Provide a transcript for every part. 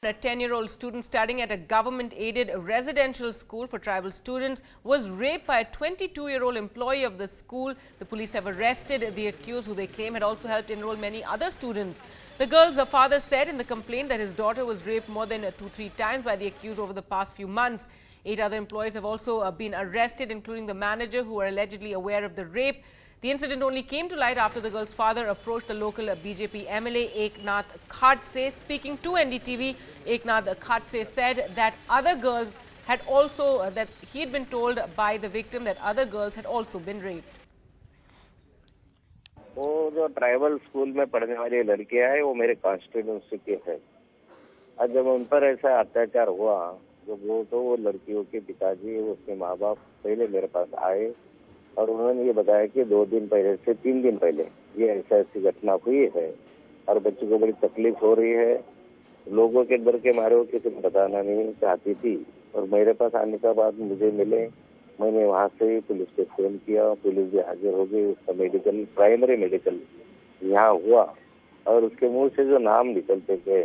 A 10-year-old student studying at a government-aided residential school for tribal students was raped by a 22-year-old employee of the school. The police have arrested the accused, who they claim had also helped enroll many other students. The girl's father said in the complaint that his daughter was raped more than 2-3 times by the accused over the past few months. 8 other employees have also been arrested, including the manager, who are allegedly aware of the rape. The incident only came to light after the girl's father approached the local BJP MLA Eknath Khadse. Speaking to NDTV, Eknath Khadse said that other girls had also, that he had been told by the victim that other girls had also been raped. वो जो tribal school में पढ़ने वाली लड़कियां हैं वो मेरे constituency के हैं। आज जब उन पर ऐसा अत्याचार हुआ तो वो लड़कियों के पिताजी उसके माँ बाप पहले मेरे पास आए और उन्होंने ये बताया कि 2 दिन पहले से 3 दिन पहले ये ऐसी घटना हुई है और बच्चों को बड़ी तकलीफ हो रही है। लोगों के डर के मारे वो किसी को बताना नहीं चाहती थी और मेरे पास आने के बाद मुझे मिले। मैंने वहाँ से पुलिस को फोन किया, पुलिस भी हाजिर हो गई। उसका मेडिकल, प्राइमरी मेडिकल यहाँ हुआ और उसके मुंह से जो नाम निकलते गए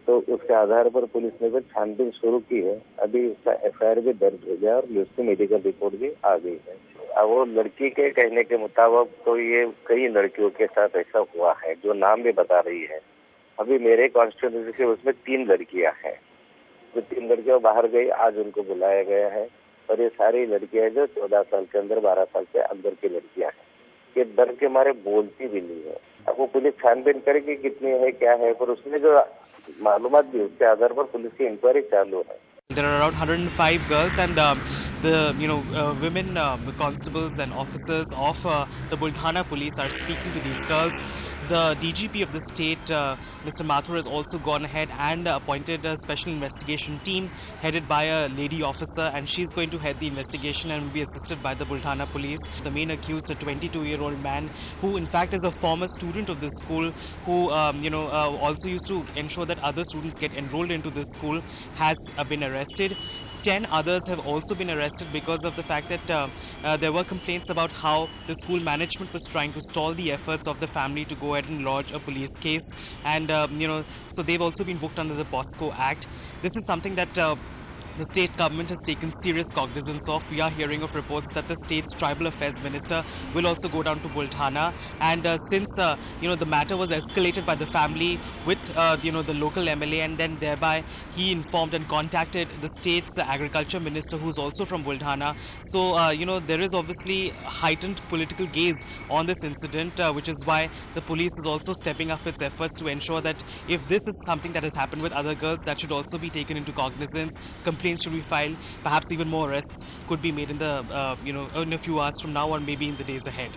तो उसके आधार पर पुलिस ने कुछ छानबीन शुरू की है। अभी उसका एफआईआर भी दर्ज हो गया और उसकी मेडिकल रिपोर्ट भी आ गई है। अब वो लड़की के कहने के मुताबिक तो ये कई लड़कियों के साथ ऐसा हुआ है जो नाम भी बता रही है। अभी मेरे कॉन्स्टिट्यूंसी से उसमें 3 लड़कियां हैं। जो 3 लड़कियां बाहर गई, आज उनको बुलाया गया है और ये सारी लड़कियां जो 14 साल के अंदर, 12 साल के अंदर की लड़कियां हैं। ये डर के मारे बोलती भी नहीं है। अब वो पुलिस छानबीन करेगी कितनी है क्या है, पर उसमें जो मालूमात भी उसके आधार पर पुलिस की इंक्वायरी चालू है। There are around 105 girls, and the women constables and officers of the Bulthana police are speaking to these girls. The DGP of the state, Mr. Mathur, has also gone ahead and appointed a special investigation team headed by a lady officer, and she's going to head the investigation and will be assisted by the Bulthana police. The main accused, a 22-year-old man who in fact is a former student of this school, who also used to ensure that other students get enrolled into this school, has been arrested. 10 others have also been arrested because of the fact that there were complaints about how the school management was trying to stall the efforts of the family to go ahead and lodge a police case, and so they've also been booked under the POSCO Act. This is something that the state government has taken serious cognizance of. We are hearing of reports that the state's tribal affairs minister will also go down to Bulthana, and since the matter was escalated by the family with the local MLA, and then thereby he informed and contacted the state's agriculture minister, who's also from Bulthana. So there is obviously heightened political gaze on this incident, which is why the police is also stepping up its efforts to ensure that if this is something that has happened with other girls, that should also be taken into cognizance. Complaints should be filed. Perhaps even more arrests could be made in the in a few hours from now, or maybe in the days ahead.